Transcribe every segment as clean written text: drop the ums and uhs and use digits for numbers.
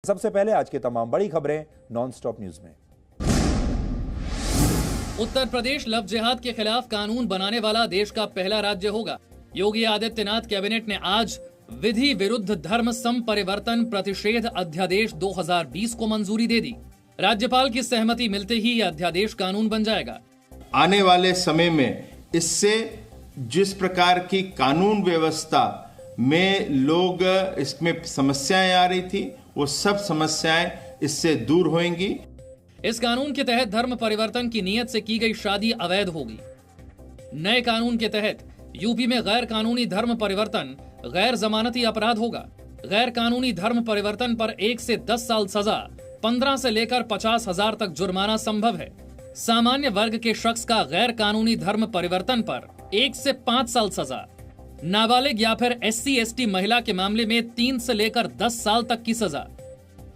सबसे पहले आज की तमाम बड़ी खबरें नॉन स्टॉप न्यूज में। उत्तर प्रदेश लव जिहाद के खिलाफ कानून बनाने वाला देश का पहला राज्य होगा। योगी आदित्यनाथ कैबिनेट ने आज विधि विरुद्ध धर्म संपरिवर्तन प्रतिषेध अध्यादेश 2020 को मंजूरी दे दी। राज्यपाल की सहमति मिलते ही यह अध्यादेश कानून बन जाएगा। आने वाले समय में इससे जिस प्रकार की कानून व्यवस्था में लोग इसमें समस्याएं आ रही थी, वो सब समस्याएं इससे दूर होंगी। इस कानून के तहत धर्म परिवर्तन की नीयत से की गई शादी अवैध होगी। नए कानून के तहत यूपी में गैर कानूनी धर्म परिवर्तन गैर जमानती अपराध होगा। गैर कानूनी धर्म परिवर्तन पर 1 से 10 साल सजा, 15 से लेकर 50,000 तक जुर्माना संभव है। सामान्य वर्ग के शख्स का गैर कानूनी धर्म परिवर्तन पर 1 से 5 साल सजा। नाबालिग या फिर SC/ST महिला के मामले में 3 से लेकर 10 साल तक की सजा।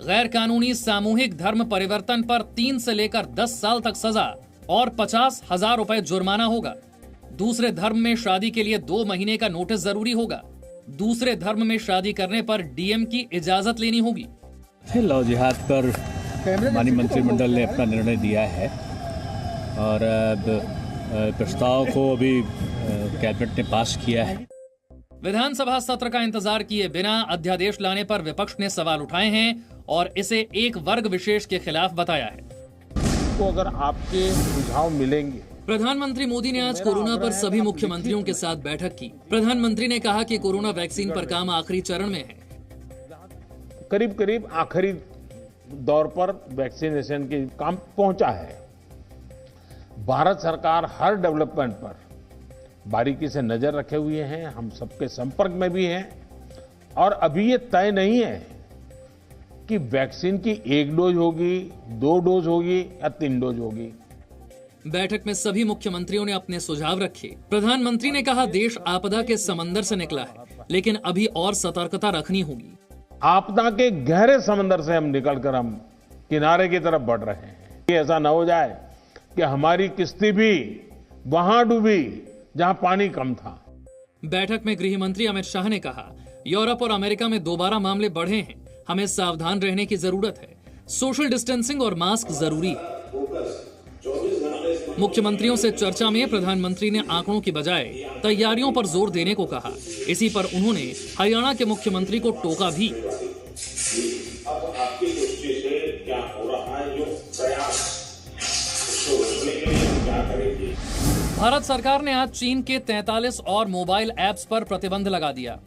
गैर कानूनी सामूहिक धर्म परिवर्तन पर 3 से लेकर 10 साल तक सजा और 50,000 रुपए जुर्माना होगा। दूसरे धर्म में शादी के लिए 2 महीने का नोटिस जरूरी होगा। दूसरे धर्म में शादी करने पर DM की इजाजत लेनी होगी। लव जिहाद पर माननीय मंत्रिमंडल ने अपना निर्णय दिया है और प्रस्ताव को अभी कैबिनेट ने पास किया है। विधानसभा सत्र का इंतजार किए बिना अध्यादेश लाने पर विपक्ष ने सवाल उठाए हैं और इसे एक वर्ग विशेष के खिलाफ बताया है। तो अगर आपके सुझाव मिलेंगे। प्रधानमंत्री मोदी ने आज कोरोना पर सभी मुख्यमंत्रियों के साथ बैठक की। प्रधानमंत्री ने कहा कि कोरोना वैक्सीन पर काम आखिरी चरण में है। करीब करीब आखिरी दौर पर वैक्सीनेशन के काम पहुंचा है। भारत सरकार हर डेवलपमेंट पर बारीकी से नजर रखे हुए हैं। हम सबके संपर्क में भी हैं और अभी ये तय नहीं है कि वैक्सीन की 1 डोज होगी, 2 डोज होगी या 3 डोज होगी। बैठक में सभी मुख्यमंत्रियों ने अपने सुझाव रखे। प्रधानमंत्री ने कहा देश आपदा के समंदर से निकला है, लेकिन अभी और सतर्कता रखनी होगी। आपदा के गहरे समंदर से हम निकलकर हम किनारे की तरफ बढ़ रहे हैं। ऐसा न हो जाए कि हमारी किश्ती भी वहां डूबी जहां पानी कम था। बैठक में गृह मंत्री अमित शाह ने कहा यूरोप और अमेरिका में दोबारा मामले बढ़े हैं, हमें सावधान रहने की जरूरत है। सोशल डिस्टेंसिंग और मास्क जरूरी है। मुख्यमंत्रियों से चर्चा में प्रधानमंत्री ने आंकड़ों की बजाय तैयारियों पर जोर देने को कहा। इसी पर उन्होंने हरियाणा के मुख्यमंत्री को टोका भी। अब आपकी दृष्टि से क्या हो रहा है, जो प्रयास क्या करेंगे? भारत सरकार ने आज चीन के 43 और मोबाइल ऐप्स पर प्रतिबंध लगा दिया।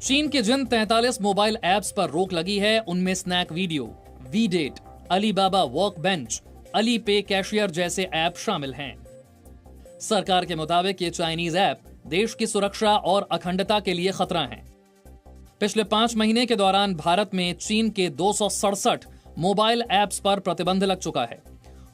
चीन के जिन 43 मोबाइल ऐप्स पर रोक लगी है, उनमें स्नैक वीडियो, वीडेट, Alibaba Workbench, Alipay cashier जैसे ऐप शामिल हैं। सरकार के मुताबिक ये चाइनीज ऐप देश की सुरक्षा और अखंडता के लिए खतरा हैं। पिछले 5 महीने के दौरान भारत में चीन के 267 मोबाइल ऐप्स पर प्रतिबंध लग चुका है।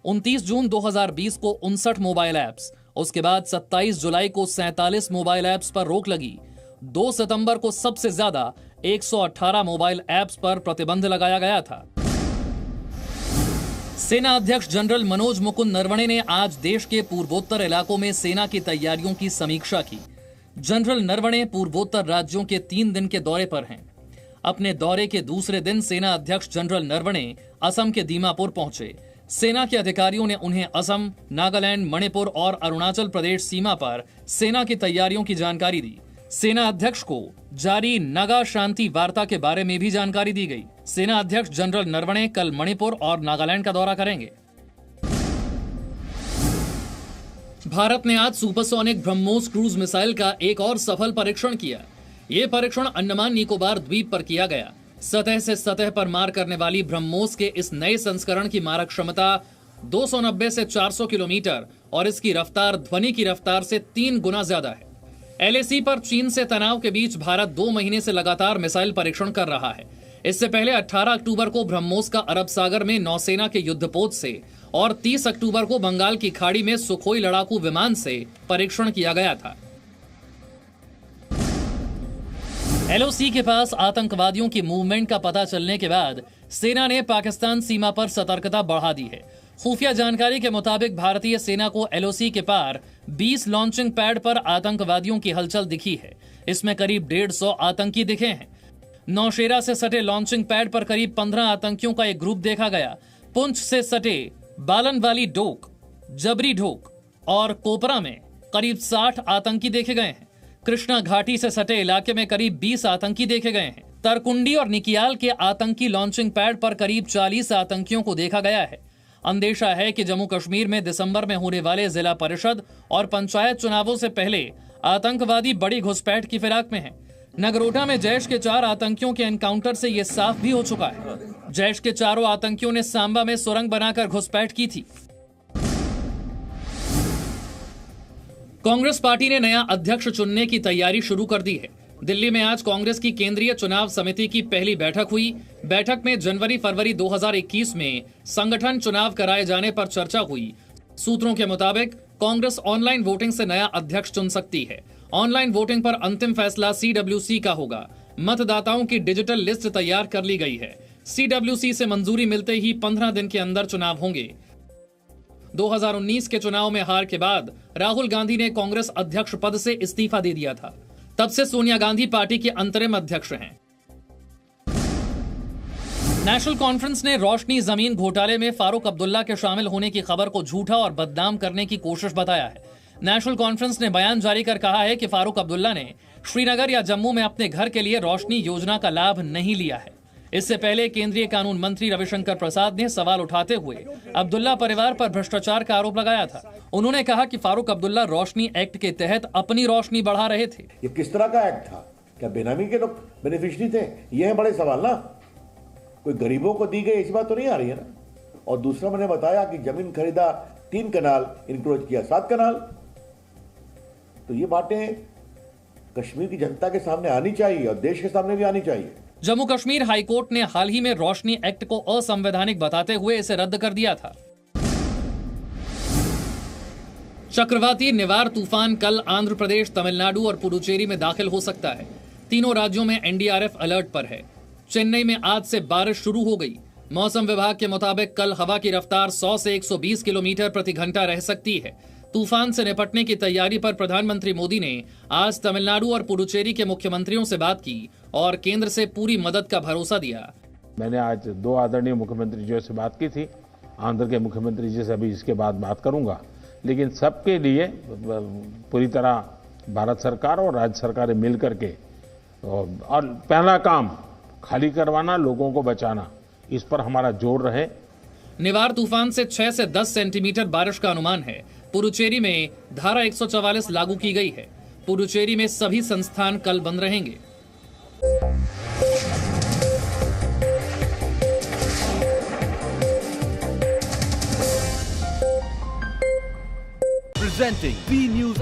29 जून 2020 को 59 मोबाइल ऐप्स, उसके बाद 27 जुलाई को 47 मोबाइल ऐप्स पर रोक लगी। 2 सितंबर को सबसे ज्यादा 118 मोबाइल ऐप्स पर प्रतिबंध लगाया गया था। सेना अध्यक्ष जनरल मनोज मुकुंद नरवणे ने आज देश के पूर्वोत्तर इलाकों में सेना की तैयारियों की समीक्षा की। जनरल नरवणे पूर्वोत्तर राज्यों के 3 दिन के दौरे पर हैं। अपने दौरे के दूसरे दिन सेना अध्यक्ष जनरल नरवणे असम के दीमापुर पहुंचे। सेना के अधिकारियों ने उन्हें असम, नागालैंड, मणिपुर और अरुणाचल प्रदेश सीमा पर सेना की तैयारियों की जानकारी दी। सेना अध्यक्ष को जारी नागा शांति वार्ता के बारे में भी जानकारी दी गई। सेना अध्यक्ष जनरल नरवणे कल मणिपुर और नागालैंड का दौरा करेंगे। भारत ने आज सुपरसोनिक ब्रह्मोस क्रूज मिसाइल का एक और सफल परीक्षण किया। यह परीक्षण अंडमान निकोबार द्वीप पर किया गया। सतह से सतह पर मार करने वाली ब्रह्मोस के इस नए संस्करण की मारक क्षमता 290 से 400 किलोमीटर और इसकी रफ्तार ध्वनि की रफ्तार से 3 गुना ज्यादा है। LAC पर चीन से तनाव के बीच भारत 2 महीने से लगातार मिसाइल परीक्षण कर रहा है। इससे पहले 18 अक्टूबर को ब्रह्मोस का अरब सागर में नौसेना के युद्धपोत से और 30 अक्टूबर को बंगाल की खाड़ी में सुखोई लड़ाकू विमान से परीक्षण किया गया था। LOC के पास आतंकवादियों की मूवमेंट का पता चलने के बाद सेना ने पाकिस्तान सीमा पर सतर्कता बढ़ा दी है। खुफिया जानकारी के मुताबिक भारतीय सेना को LOC के पार 20 लॉन्चिंग पैड पर आतंकवादियों की हलचल दिखी है। इसमें करीब 150 आतंकी दिखे हैं। नौशेरा से सटे लॉन्चिंग पैड पर करीब 15 आतंकियों का एक ग्रुप देखा गया। पुंछ से सटे बालनवाली डोक, जबरी ढोक और कोपरा में करीब 60 आतंकी देखे गए हैं। कृष्णा घाटी से सटे इलाके में करीब 20 आतंकी देखे गए हैं। तरकुंडी और निकियाल के आतंकी लॉन्चिंग पैड पर करीब 40 आतंकियों को देखा गया है। अंदेशा है कि जम्मू कश्मीर में दिसंबर में होने वाले जिला परिषद और पंचायत चुनावों से पहले आतंकवादी बड़ी घुसपैठ की फिराक में हैं। नगरोटा में जैश के 4 आतंकियों के एनकाउंटर से यह साफ भी हो चुका है। जैश के चारों आतंकियों ने सांबा में सुरंग बनाकर घुसपैठ की थी। कांग्रेस पार्टी ने नया अध्यक्ष चुनने की तैयारी शुरू कर दी है। दिल्ली में आज कांग्रेस की केंद्रीय चुनाव समिति की पहली बैठक हुई। बैठक में जनवरी-फरवरी 2021 में संगठन चुनाव कराए जाने पर चर्चा हुई। सूत्रों के मुताबिक कांग्रेस ऑनलाइन वोटिंग से नया अध्यक्ष चुन सकती है। ऑनलाइन वोटिंग पर अंतिम फैसला CWC का होगा। मतदाताओं की डिजिटल लिस्ट तैयार कर ली गई है। CWC से मंजूरी मिलते ही 15 दिन के अंदर चुनाव होंगे। 2019 के चुनाव में हार के बाद राहुल गांधी ने कांग्रेस अध्यक्ष पद से इस्तीफा दे दिया था। तब से सोनिया गांधी पार्टी के अंतरिम अध्यक्ष हैं। नेशनल कॉन्फ्रेंस ने रोशनी जमीन घोटाले में फारूक अब्दुल्ला के शामिल होने की खबर को झूठा और बदनाम करने की कोशिश बताया है। नेशनल कॉन्फ्रेंस ने बयान जारी कर कहा है कि फारूक अब्दुल्ला ने श्रीनगर या जम्मू में अपने घर के लिए रोशनी योजना का लाभ नहीं लिया है। इससे पहले केंद्रीय कानून मंत्री रविशंकर प्रसाद ने सवाल उठाते हुए अब्दुल्ला परिवार पर भ्रष्टाचार का आरोप लगाया था। उन्होंने कहा कि फारूक अब्दुल्ला रोशनी एक्ट के तहत अपनी रोशनी बढ़ा रहे थे। ये किस तरह का एक्ट था? क्या बेनामी के लोग बेनिफिशियरी थे? ये है बड़े सवाल ना। कोई गरीबों को दी गई ऐसी बात तो नहीं आ रही है ना। और दूसरा मैंने बताया कि जमीन खरीदा 3 कनाल, इंक्रोच किया 7 कनाल। तो ये बातें कश्मीर की जनता के सामने आनी चाहिए और देश के सामने भी आनी चाहिए। जम्मू कश्मीर हाईकोर्ट ने हाल ही में रोशनी एक्ट को असंवैधानिक बताते हुए इसे रद्द कर दिया था। चक्रवाती निवार तूफान कल आंध्र प्रदेश, तमिलनाडु और पुडुचेरी में दाखिल हो सकता है। तीनों राज्यों में NDRF अलर्ट पर है। चेन्नई में आज से बारिश शुरू हो गई। मौसम विभाग के मुताबिक कल हवा की रफ्तार 100 से 120 किलोमीटर प्रति घंटा रह सकती है। तूफान से निपटने की तैयारी पर प्रधानमंत्री मोदी ने आज तमिलनाडु और पुडुचेरी के मुख्यमंत्रियों से बात की और केंद्र से पूरी मदद का भरोसा दिया। मैंने आज 2 आदरणीय मुख्यमंत्री जी से बात की थी। आंध्र के मुख्यमंत्री जी से अभी इसके बाद बात करूंगा। लेकिन सबके लिए पूरी तरह भारत सरकार और राज्य सरकारें मिल करके और पहला काम खाली करवाना, लोगों को बचाना, इस पर हमारा जोर रहे। निवार तूफान से 6 से 10 सेंटीमीटर बारिश का अनुमान है। पुडुचेरी में धारा 144 लागू की गई है। पुडुचेरी में सभी संस्थान कल बंद रहेंगे। Presenting B News